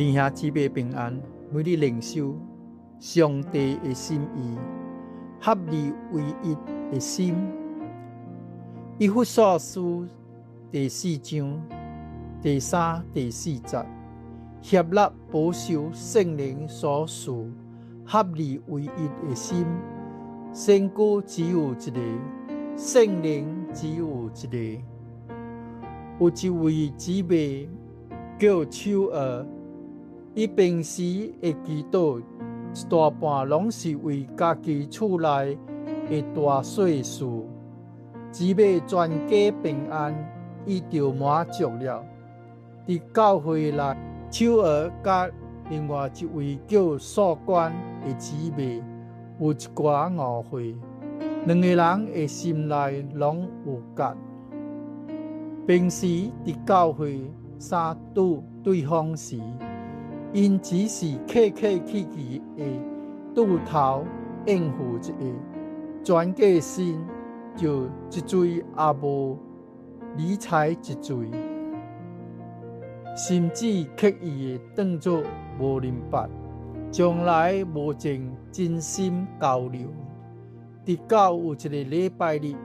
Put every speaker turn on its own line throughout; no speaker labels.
弟兄姊妹平安，每日靈修上帝的心意，合而為一的心。以弗所書第4章第3、第4節，協力保守聖靈所屬，合而為一的心。聖經只有一個，聖靈只有一個。有一位姊妹叫秋兒，伊平時的祈禱一大半攏是為家己厝內的大細事，只要全家平安，伊就滿足了。佇教會內，秋兒甲另外一位叫素官的姊妹有一寡誤會，兩個人的心內攏有結。平時佇教會相拄對方時，因只是客客氣氣的拄頭應付一下，全個心就一嘴也無理睬一嘴，甚至刻意的當作無明白，從來無情真心交流。直到有一個禮拜日，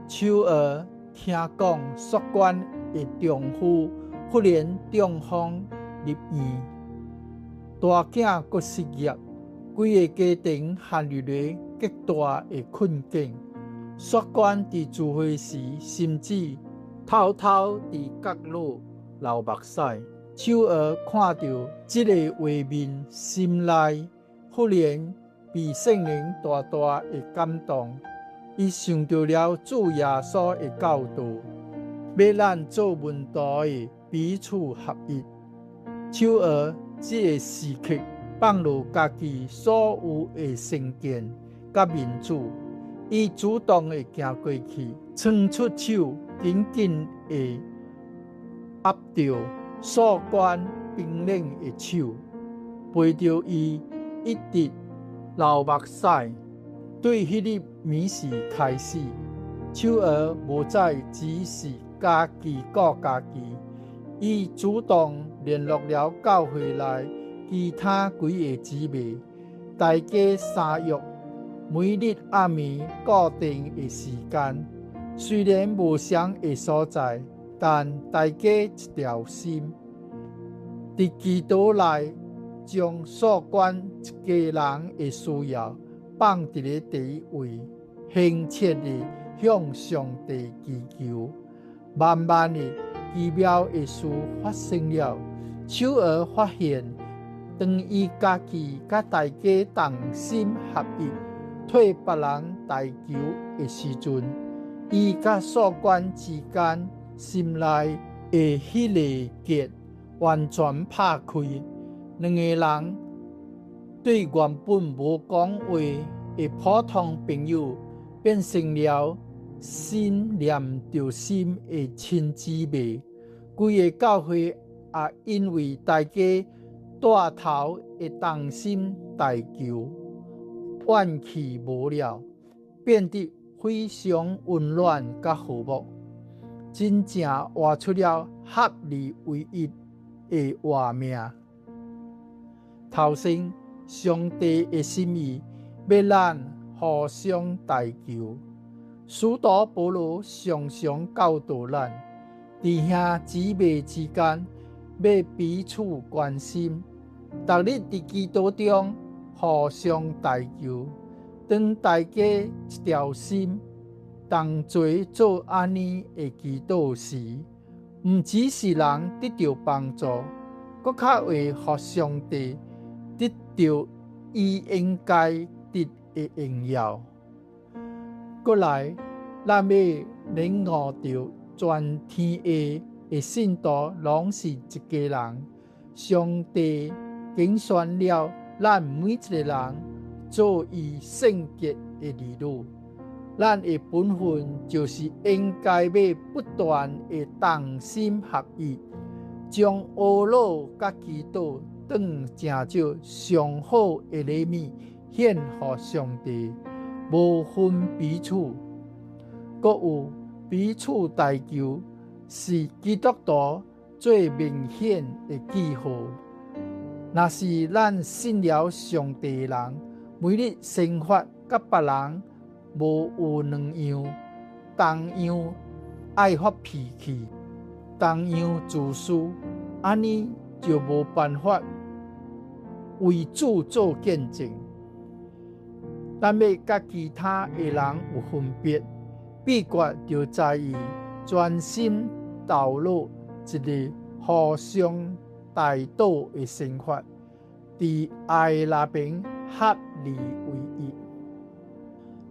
秋兒聽講素官的丈夫忽然中風入院，大囝閣失業，規個家庭陷入了極大的困境。素官佇聚會時，甚至偷偷佇角落流目屎。秋兒看到這個畫面，心內忽然被聖靈大大的感動。伊想到了主耶穌的教導，要咱做門徒的彼此合一。秋兒這個時刻放下家己所有的成見甲面子，伊主動的行過去，伸出手，緊緊的握着素官冰冷的手，陪着伊一直流目屎。對迄日暝時開始，秋兒無再只是家己顧家己，伊主動聯絡了教會內其他幾個姊妹，大家相約每日暗暝固定的時間。雖然無相的所在，但大家一條心，佇祈禱內將素官一家人的需要放佇咧第一位，懇切地向上帝祈求。慢慢的，奇妙的事發生了。秋兒發現，當伊家己甲大家同心合一，替別人代求的時陣，伊甲素官之間心內的迄個結完全拍開，兩個人對原本無講話的普通朋友，變成了心連着心的親姊妹。規個教會也因為大家帶頭的同心代求，怨氣無了，變得非常溫暖甲和睦，真正活出了合而為一的畫面。頭先上帝的心意要咱互相代求，使徒保羅常常教導咱，弟兄姊妹之間要彼此關心，逐日佇基督中互相代求。當大家一條心，同齊做安尼的祈禱時，唔只是人得到幫助，閣較會互上帝得到伊應該得的榮耀。過來，咱要領悟到全天下的信徒攏是一家人，上帝揀選了咱每一個人做伊聖潔的兒女。咱的本分就是應該要不斷的同心合意，將懊惱甲祈禱當成就上好的禮物獻予上帝，無分彼此。閣有彼此代求，是基督徒最明顯的記號。若是咱信了上帝的人，每日生活甲别人无有两样，同样爱发脾气，同样自私，安尼就无办法为主做见证。咱要甲其他的人有分别，秘诀就在于专心投入一个互相带导的生活，伫爱内面合二为一。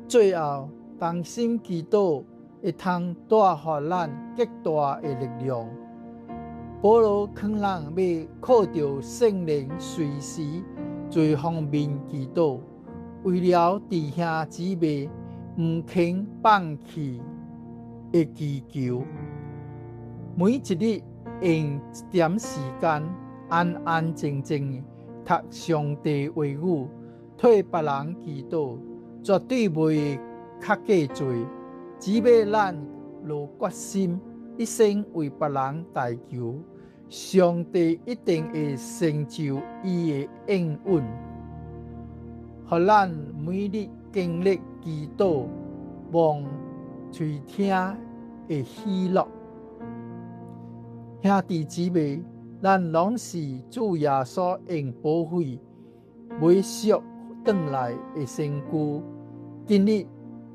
最后，同心祈祷会通带予咱极大的力量。保罗劝人要靠着圣灵，随时侪方面祈祷，为了弟兄姊妹唔肯放棄的祈求。每一日用一點時間，安安靜靜讀上帝話語，替別人祈禱，絕對唔會較過罪。只要咱有決心，一生為別人代求，上帝一定會成就伊的應允，讓咱每日經歷祈禱，望垂聽的喜樂。兄弟姊妹，咱攏是主耶穌用寶血買贖回來的身軀。今日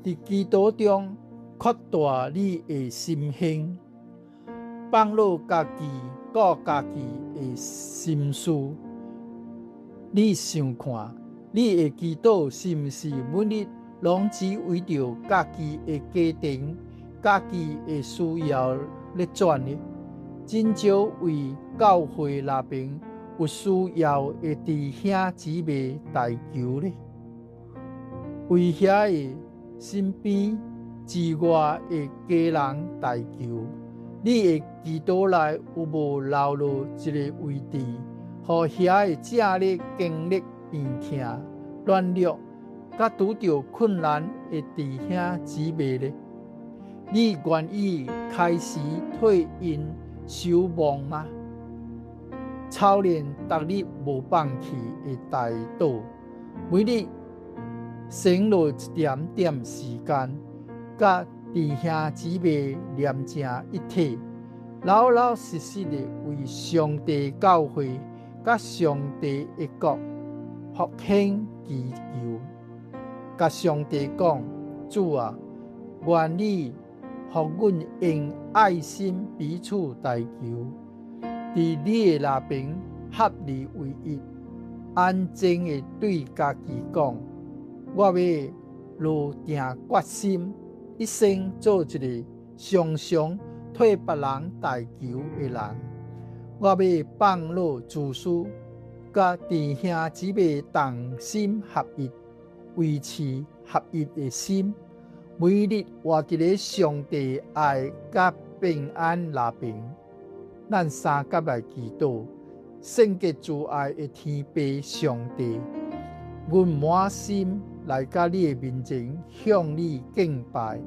在祈禱中擴大你的心胸，放下家己顧家己的心思。你想看，你的祈禱是不是每日攏只為着家己的家庭、家己的需要來轉呢？真少為教會內邊有需要的弟兄姊妹代求呢？為遐個身邊之外的家人代求，你的祈禱內有無留落一個位置，予遐個正咧經歷病痛、軟弱，甲拄着困難的弟兄姊妹呢？你願意開始替因守望嗎？操練逐日無放棄的代禱，每日省落一點點時間，甲弟兄姊妹連成一體，老老實實的為上帝教會甲上帝的國復興祈求。甲上帝講：主啊，願你予阮用愛心彼此代求，在你的內邊合二為一，安靜的對家己講：我要落定決心，一生做一個常常替別人代求的人。我要放下自私，甲弟兄姊妹同心合一，維持合一的心。每日活伫咧上帝愛甲平安內邊，咱三甲來祈禱，聖潔主愛的天父上帝，阮滿心來甲你的面前向你敬拜，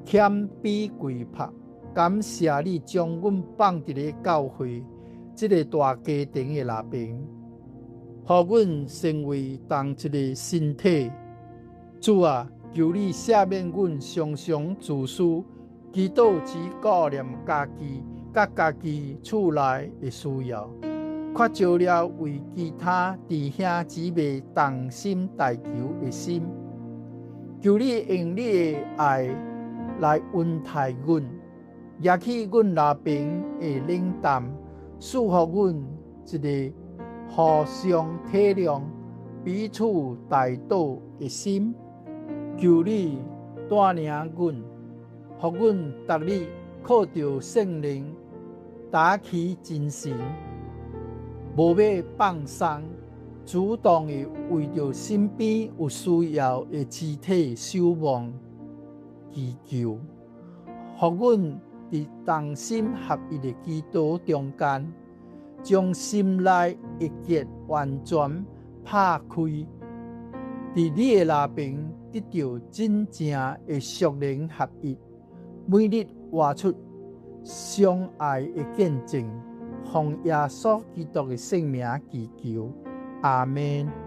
謙卑跪拜，感謝你將阮放伫咧教會這個大家庭的內邊，互阮成為同一個身體。主啊，求你赦免阮常常自私，祈禱只顧念家己，甲家己厝內的需要，缺少了為其他弟兄姊妹同心代求的心。求你用你的愛來溫替阮，也去阮內邊的冷淡，賜予阮一個互相體諒、彼此代禱的心。求你帶領阮，互阮逐日靠着聖靈打起精神，無要放鬆，主動的為着身邊有需要的肢體守望祈求，互阮佇同心合一的祈禱中間，將心內一結完全拍開，佇你的內邊得到真正的屬靈合一，每日活出相愛的見證，奉耶稣基督的圣名祈求，阿门。